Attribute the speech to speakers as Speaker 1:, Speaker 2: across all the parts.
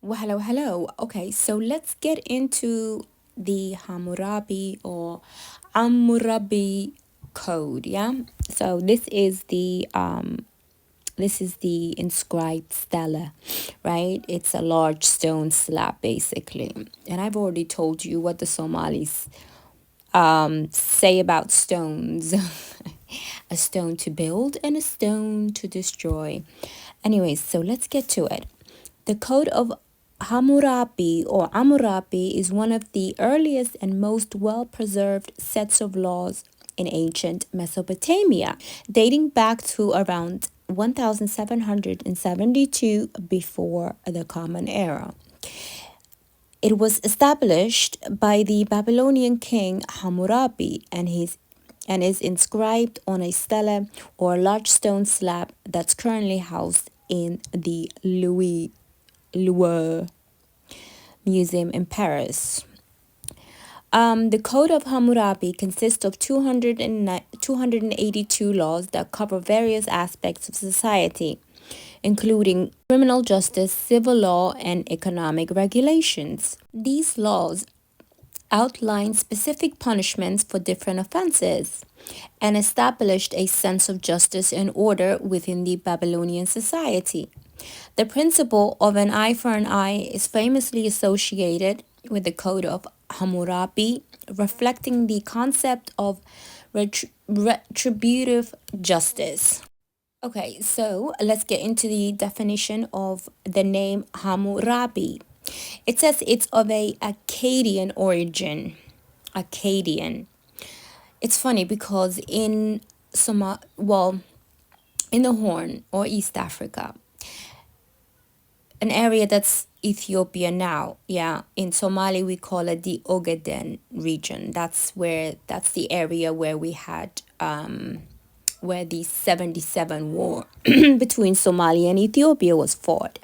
Speaker 1: Well, hello, hello. Okay, so let's get into the Hammurabi or Hammurabi code, yeah? So this is the inscribed stela, right? It's a large stone slab basically. And I've already told you what the Somalis say about stones. A stone to build and a stone to destroy. Anyways, so let's get to it. The Code of Hammurabi or Amurabi is one of the earliest and most well preserved sets of laws in ancient Mesopotamia, dating back to around 1772 before the Common Era. It was established by the Babylonian king Hammurabi and is inscribed on a stela or large stone slab that's currently housed in the Louvre Museum in Paris. The Code of Hammurabi consists of 282 laws that cover various aspects of society, including criminal justice, civil law, and economic regulations. These laws outline specific punishments for different offenses and established a sense of justice and order within the Babylonian society. The principle of an eye for an eye is famously associated with the Code of Hammurabi, reflecting the concept of retributive justice. Okay, so let's get into the definition of the name Hammurabi. It says it's of a Akkadian origin. Akkadian. It's funny because in the Horn or East Africa, an area that's Ethiopia now, yeah. In Somali we call it the Ogaden region. That's the area where we had where the 77 war between Somalia and Ethiopia was fought.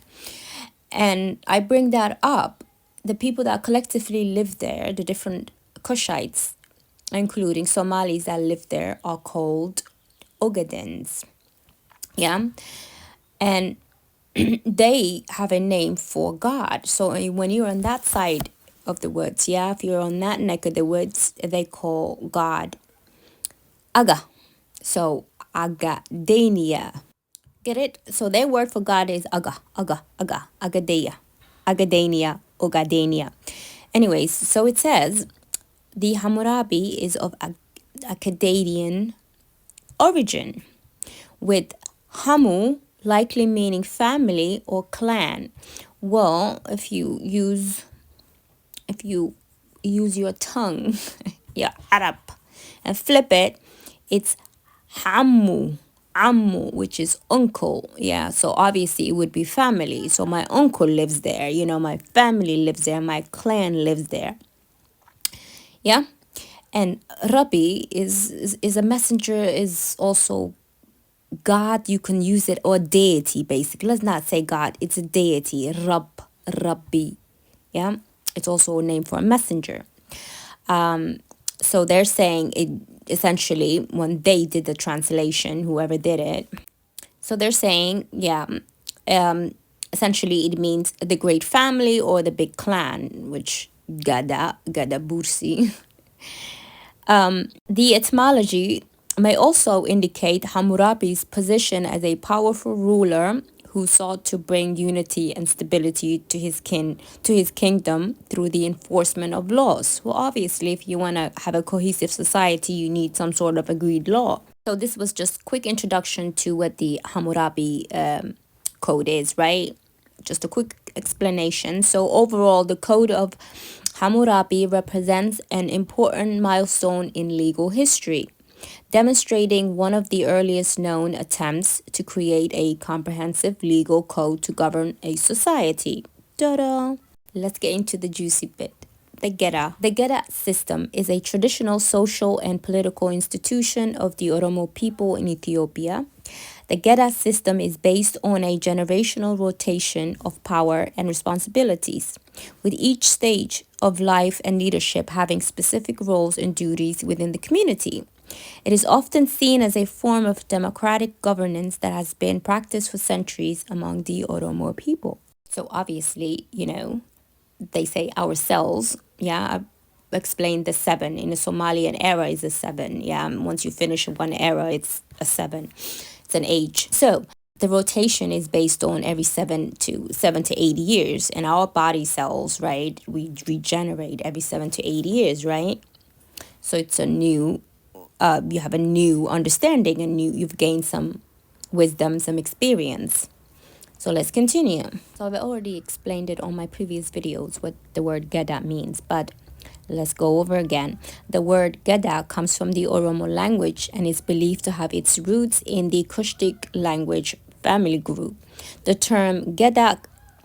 Speaker 1: And I bring that up. The people that collectively live there, the different Kushites, including Somalis that live there, are called Ogadens. Yeah. And they have a name for God. So when you're on that side of the woods, yeah, if you're on that neck of the woods, they call God Aga. So Agadania. Get it? So their word for God is Agadeya, Agadania, Ogadania. Anyways, so it says the Hammurabi is of Akkadian origin, with Hamu likely meaning family or clan. Well, if you use your tongue, your Arab, and flip it, it's Hamu. Ammu, which is uncle. Yeah, so obviously it would be family. So my uncle lives there, my family lives there, my clan lives there. Yeah. And Rabbi is a messenger, is also God. You can use it, or deity basically. Let's not say God, it's a deity. Rabbi. Yeah. It's also a name for a messenger. So they're saying it essentially when they did the translation, whoever did it. So they're saying, yeah, essentially it means the great family or the big clan, which Gada Bursi. The etymology may also indicate Hammurabi's position as a powerful ruler who sought to bring unity and stability to his kingdom through the enforcement of laws. Well, obviously, if you want to have a cohesive society, you need some sort of agreed law. So this was just quick introduction to what the Hammurabi code is, right? Just a quick explanation. So overall, the code of Hammurabi represents an important milestone in legal history, demonstrating one of the earliest known attempts to create a comprehensive legal code to govern a society. Ta-da! Let's get into the juicy bit. The Gera. The Gera system is a traditional social and political institution of the Oromo people in Ethiopia. The Gera system is based on a generational rotation of power and responsibilities, with each stage of life and leadership having specific roles and duties within the community. It is often seen as a form of democratic governance that has been practiced for centuries among the Oromo people. So obviously, they say our cells, yeah, I explained the seven. In the Somalian era is a seven, yeah. And once you finish one era, it's a seven. It's an age. So the rotation is based on every 7 to 8 years, and our body cells, right, we regenerate every 7 to 8 years, right? So it's a new, you have a new understanding, you've gained some wisdom, some experience. So let's continue. So I've already explained it on my previous videos what the word Geda means, but let's go over again. The word Geda comes from the Oromo language and is believed to have its roots in the Cushitic language family group. The term Geda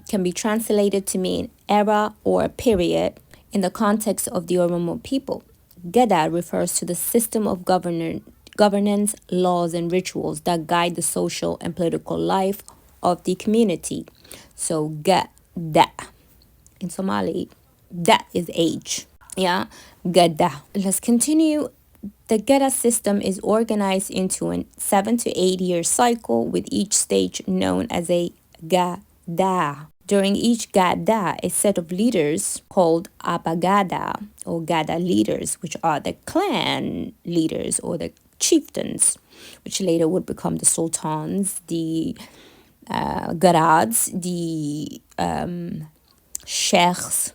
Speaker 1: can be translated to mean era or period in the context of the Oromo people. Geda refers to the system of governance, laws, and rituals that guide the social and political life of the community. So, Geda in Somali, that is age. Yeah, Geda. Let's continue. The Geda system is organized into a 7 to 8 year cycle, with each stage known as a Gada. During each Gada, a set of leaders called Abagada or Gada leaders, which are the clan leaders or the chieftains, which later would become the sultans, the Garads, the sheikhs,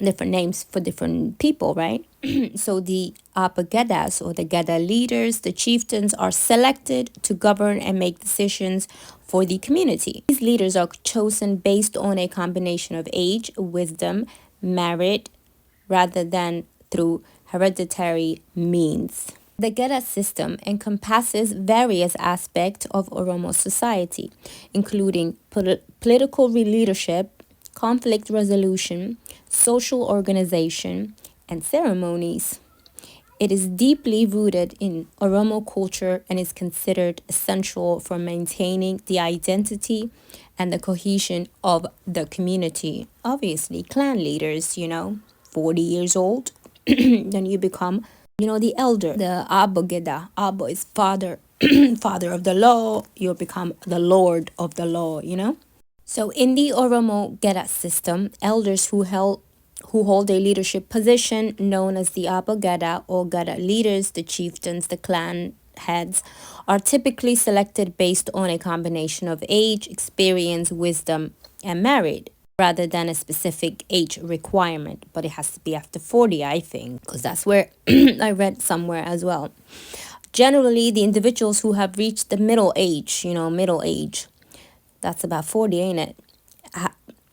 Speaker 1: different names for different people, right? So the Apagadas or the Gada leaders, the chieftains, are selected to govern and make decisions for the community. These leaders are chosen based on a combination of age, wisdom, merit, rather than through hereditary means. The Geda system encompasses various aspects of Oromo society, including political leadership, conflict resolution, social organization, and ceremonies. It is deeply rooted in Oromo culture and is considered essential for maintaining the identity and the cohesion of the community. Obviously, clan leaders, 40 years old, then you become, the elder, the Abogeda. Abo is father, father of the law. You become the lord of the law. So in the Oromo Geda system, elders who hold a leadership position known as the Abogeda or Geda leaders, the chieftains, the clan heads, are typically selected based on a combination of age, experience, wisdom, and merit, rather than a specific age requirement. But it has to be after 40, I think, because that's where I read somewhere as well. Generally, the individuals who have reached the middle age, that's about 40, ain't it,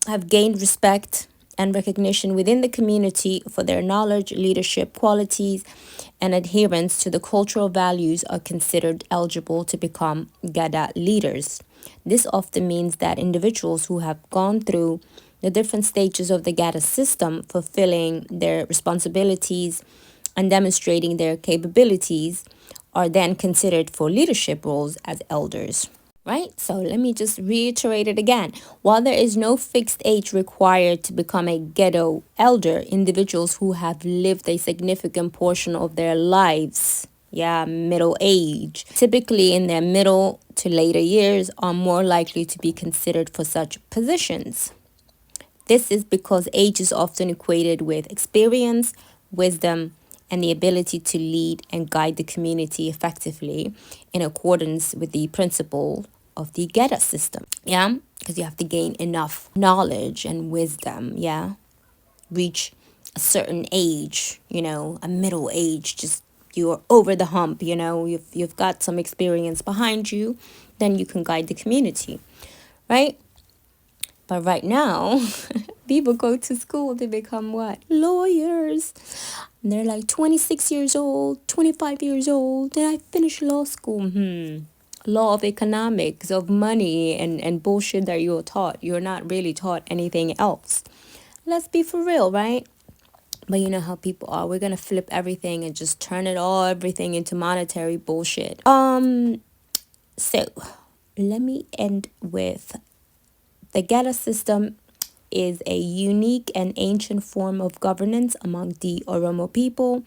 Speaker 1: have gained respect and recognition within the community for their knowledge, leadership qualities, and adherence to the cultural values are considered eligible to become Gada leaders. This often means that individuals who have gone through the different stages of the Gada system, fulfilling their responsibilities and demonstrating their capabilities, are then considered for leadership roles as elders. Right? So let me just reiterate it again. While there is no fixed age required to become a ghetto elder, individuals who have lived a significant portion of their lives, middle age, typically in their middle to later years, are more likely to be considered for such positions. This is because age is often equated with experience, wisdom, and the ability to lead and guide the community effectively in accordance with the principle of the Geda system. Because you have to gain enough knowledge and wisdom, reach a certain age, a middle age, just you're over the hump, you've got some experience behind you, then you can guide the community, right? But right now, people go to school to become what? Lawyers. And they're like 26 years old, 25 years old. Did I finish law school? Law of economics, of money, and bullshit that you're taught. You're not really taught anything else. Let's be for real, right? But you know how people are. We're going to flip everything and just turn everything into monetary bullshit. So let me end with the Geda system is a unique and ancient form of governance among the Oromo people,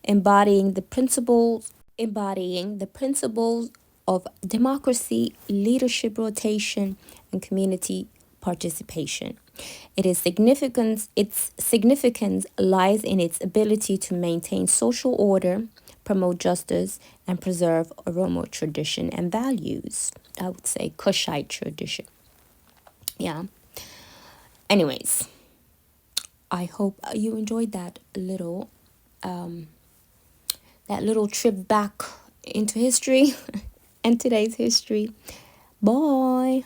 Speaker 1: embodying the principles of democracy, leadership rotation, and community participation. Its significance lies in its ability to maintain social order, promote justice, and preserve Oromo tradition and values. I would say Kushite tradition. Yeah. Anyways, I hope you enjoyed that little trip back into history and today's history. Bye.